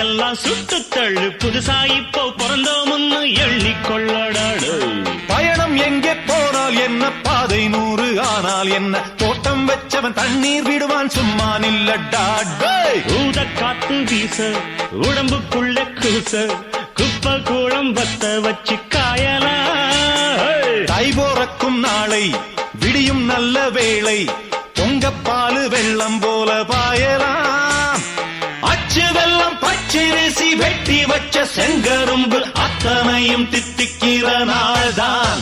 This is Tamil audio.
எல்லாம் சுட்டு தள்ளு புதுசா இப்போ பிறந்தோம்னு எண்ணிக்கொள்ளடாடு. பயணம் எங்கே போனால் என்ன பாதை 100 ஆனால் என்ன தோட்டம் வச்சவன் தண்ணீர் விடுவான் சும்மா நில்லடாடு. ஊத காத்து வீச உடம்புக்குள்ள கூச குப்பை கூளம் வத்த வச்சு காயலாம். தை போறக்கும் நாளை விடியும் நல்ல வேளை பொங்கப்பாலு வெள்ளம் போல பாயலாம். அச்சு வெள்ளம் பச்சரிசி வெட்டி வச்ச செங்கரும்பு அத்தனையும் தித்திக்கிற நாள்தான்.